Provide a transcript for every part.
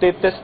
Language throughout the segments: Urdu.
33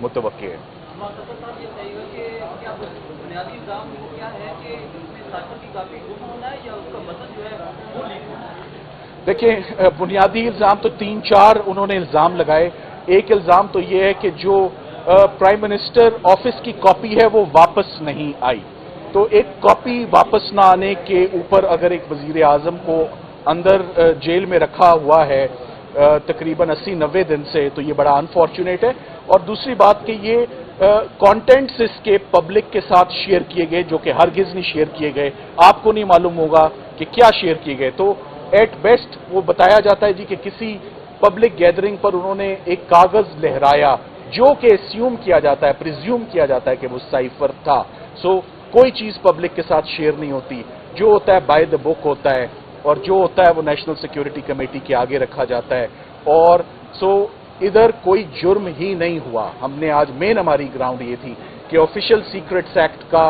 متوقع ہے. دیکھیں بنیادی الزام تو 3-4 انہوں نے الزام لگائے. ایک الزام تو یہ ہے کہ جو پرائم منسٹر آفس کی کاپی ہے وہ واپس نہیں آئی. تو ایک کاپی واپس نہ آنے کے اوپر اگر ایک وزیر اعظم کو اندر جیل میں رکھا ہوا ہے تقریباً 80-90 دن سے, تو یہ بڑا انفارچونیٹ ہے. اور دوسری بات کہ یہ کانٹینٹس اس کے پبلک کے ساتھ شیئر کیے گئے جو کہ ہرگز نہیں شیئر کیے گئے. آپ کو نہیں معلوم ہوگا کہ کیا شیئر کیے گئے. تو ایٹ بیسٹ وہ بتایا جاتا ہے جی کہ کسی پبلک گیدرنگ پر انہوں نے ایک کاغذ لہرایا جو کہ اسیوم کیا جاتا ہے, پریزیوم کیا جاتا ہے کہ وہ سائفر تھا. سو کوئی چیز پبلک کے ساتھ شیئر نہیں ہوتی. جو ہوتا ہے بائی دا بک ہوتا ہے, اور جو ہوتا ہے وہ نیشنل سیکیورٹی کمیٹی کے آگے رکھا جاتا ہے. اور سو ادھر کوئی جرم ہی نہیں ہوا. ہم نے آج مین ہماری گراؤنڈ یہ تھی کہ آفیشیل سیکرٹس ایکٹ کا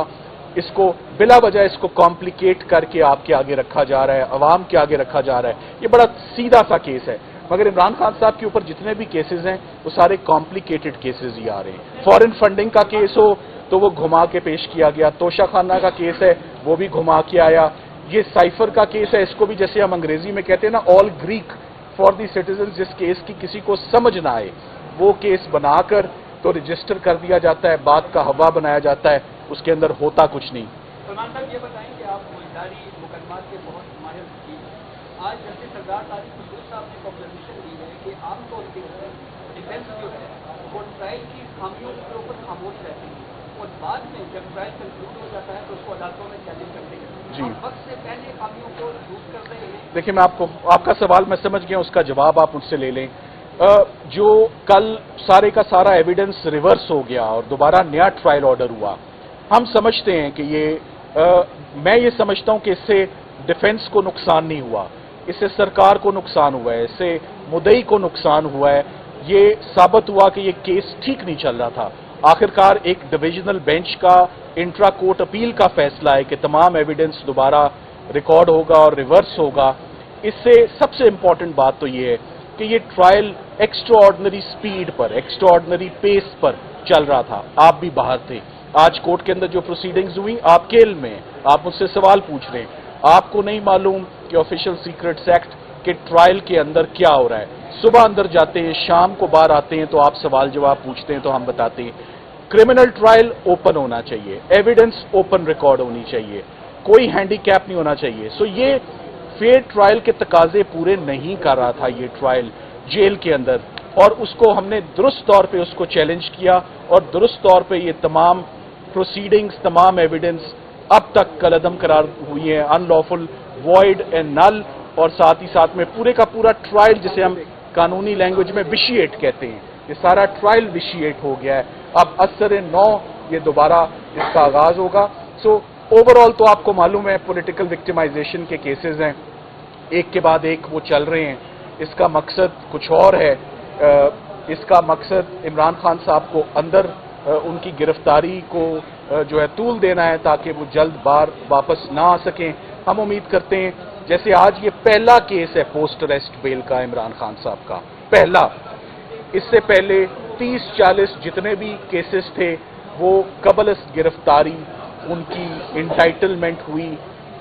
اس کو بلا وجہ اس کو کمپلیکیٹ کر کے آپ کے آگے رکھا جا رہا ہے, عوام کے آگے رکھا جا رہا ہے. یہ بڑا سیدھا سا کیس ہے. مگر عمران خان صاحب کے اوپر جتنے بھی کیسز ہیں وہ سارے کمپلیکیٹڈ کیسز ہی آ رہے ہیں. فارن فنڈنگ کا کیس ہو تو وہ گھما کے پیش کیا گیا. توشہ خانہ کا کیس ہے وہ بھی گھما کے آیا. یہ سائفر کا کیس ہے, اس کو بھی جیسے ہم انگریزی میں کہتے ہیں نا آل گریک فار دی سٹیزن, جس کیس کی کسی کو سمجھ نہ آئے وہ کیس بنا کر تو رجسٹر کر دیا جاتا ہے, بات کا ہوا بنایا جاتا ہے, اس کے اندر ہوتا کچھ نہیں. سلمان صاحب یہ بتائیں کہ آپ فوجداری مقدمات کے بہت ماہر وکیل, آج جسٹس سردار طارق مسعود صاحب نے پروپوزیشن دی ہے کہ عام طور پہ ڈیفینس جو ہے وہ ٹرائل کی خامیوں کے اوپر خاموش رہتی ہے اور بعد میں جب ٹرائل کنکلوڈ ہو جاتا ہے تو اس کو عدالتوں میں چیلنج کرتے ہیں. جی وقت سے پہلے خامیوں کو دور کر رہے ہیں. دیکھیں میں آپ کا سوال میں سمجھ گیا, اس کا جواب آپ مجھ سے لے لیں. جو کل سارے کا سارا ایویڈنس ریورس ہو گیا اور دوبارہ نیا ٹرائل آرڈر ہوا, ہم سمجھتے ہیں کہ میں یہ سمجھتا ہوں کہ اس سے ڈیفنس کو نقصان نہیں ہوا, اس سے سرکار کو نقصان ہوا ہے, اس سے مدعی کو نقصان ہوا ہے. یہ ثابت ہوا کہ یہ کیس ٹھیک نہیں چل رہا تھا. آخرکار ایک ڈویژنل بینچ کا انٹرا کورٹ اپیل کا فیصلہ ہے کہ تمام ایویڈنس دوبارہ ریکارڈ ہوگا اور ریورس ہوگا. اس سے سب سے امپورٹنٹ بات تو یہ ہے کہ یہ ٹرائل ایکسٹرا آرڈنری سپیڈ پر, ایکسٹرا آرڈنری پیس پر چل رہا تھا. آپ بھی باہر تھے. آج کورٹ کے اندر جو پروسیڈنگز ہوئی آپ کے علم میں ہیں, آپ مجھ سے سوال پوچھ رہے ہیں. آپ کو نہیں معلوم کہ آفیشیل سیکرٹس ایکٹ کے ٹرائل کے اندر کیا ہو رہا ہے. صبح اندر جاتے ہیں, شام کو باہر آتے ہیں, تو آپ سوال جواب پوچھتے ہیں تو ہم بتاتے ہیں. کرمنل ٹرائل اوپن ہونا چاہیے, ایویڈنس اوپن ریکارڈ ہونی چاہیے, کوئی ہینڈی کیپ نہیں ہونا چاہیے. سو یہ فیئر ٹرائل کے تقاضے پورے نہیں کر رہا تھا یہ ٹرائل جیل کے اندر, اور اس کو ہم نے درست طور پہ اس کو چیلنج کیا, اور درست طور پہ یہ تمام پروسیڈنگز, تمام ایویڈنس اب تک کالعدم قرار ہوئی ہیں, ان لافل, وائڈ اینڈ نل. اور ساتھ ہی ساتھ میں پورے کا پورا ٹرائل جسے ہم قانونی لینگویج میں وشیٹ کہتے ہیں, یہ سارا ٹرائل وشیٹ ہو گیا ہے. اب اثر 9 یہ دوبارہ اس کا آغاز ہوگا. سو اوور آل تو آپ کو معلوم ہے پولیٹیکل وکٹمائزیشن کے کیسز ہیں, ایک کے بعد ایک وہ چل رہے ہیں. اس کا مقصد کچھ اور ہے. اس کا مقصد عمران خان صاحب کو اندر ان کی گرفتاری کو جو ہے طول دینا ہے تاکہ وہ جلد بار واپس نہ آ سکیں. ہم امید کرتے ہیں جیسے آج یہ پہلا کیس ہے پوسٹ اریسٹ بیل کا عمران خان صاحب کا, پہلا. اس سے پہلے 30-40 جتنے بھی کیسز تھے وہ قبل از گرفتاری ان کی انٹائٹلمنٹ ہوئی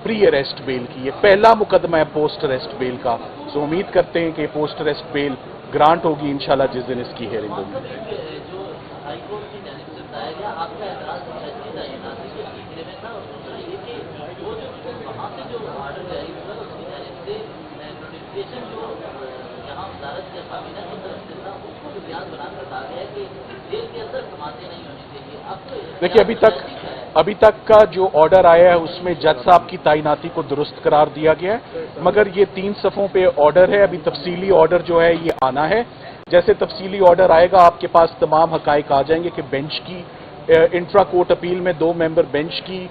پری اریسٹ بیل کی. یہ پہلا مقدمہ ہے پوسٹ اریسٹ بیل کا. سو امید کرتے ہیں کہ پوسٹ اریسٹ بیل گرانٹ ہوگی انشاءاللہ جس دن اس کی ہیئرنگ ہوگی. دیکھیے ابھی تک کا جو آرڈر آیا ہے اس میں جج صاحب کی تعیناتی کو درست قرار دیا گیا ہے, مگر یہ 3 صفوں پہ آرڈر ہے. ابھی تفصیلی آرڈر جو ہے یہ آنا ہے. جیسے تفصیلی آرڈر آئے گا آپ کے پاس تمام حقائق آ جائیں گے کہ بینچ کی انٹرا کورٹ اپیل میں 2 ممبر بینچ کی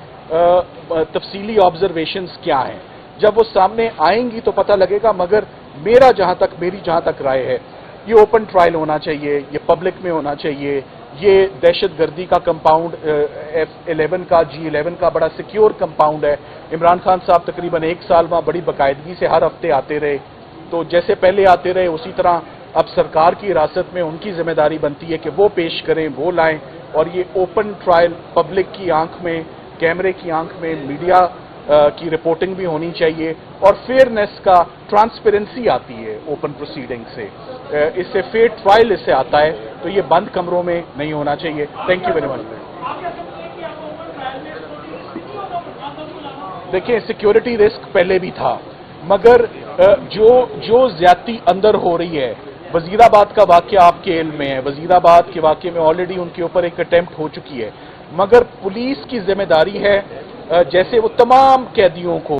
تفصیلی آبزرویشنز کیا ہیں. جب وہ سامنے آئیں گی تو پتہ لگے گا. مگر میری جہاں تک رائے ہے یہ اوپن ٹرائل ہونا چاہیے, یہ پبلک میں ہونا چاہیے. یہ دہشت گردی کا کمپاؤنڈ F11 کا G11 کا بڑا سیکیور کمپاؤنڈ ہے. عمران خان صاحب تقریباً 1 سال وہاں بڑی باقاعدگی سے ہر ہفتے آتے رہے, تو جیسے پہلے آتے رہے اسی طرح اب سرکار کی حراست میں ان کی ذمہ داری بنتی ہے کہ وہ پیش کریں، وہ لائیں، اور یہ اوپن ٹرائل پبلک کی آنکھ میں، کیمرے کی آنکھ میں، میڈیا کی رپورٹنگ بھی ہونی چاہیے، اور فیئرنیس کا ٹرانسپیرنسی آتی ہے اوپن پروسیڈنگ سے، اس سے فیئر ٹرائل اس سے آتا ہے، تو یہ بند کمروں میں نہیں ہونا چاہیے. Thank you very much. دیکھیں سیکیورٹی رسک پہلے بھی تھا، مگر جو زیادتی اندر ہو رہی ہے، وزیر آباد کا واقعہ آپ کے علم میں ہے، وزیر آباد کے واقعے میں آلریڈی ان کے اوپر ایک اٹیمپٹ ہو چکی ہے، مگر پولیس کی ذمہ داری ہے جیسے وہ تمام قیدیوں کو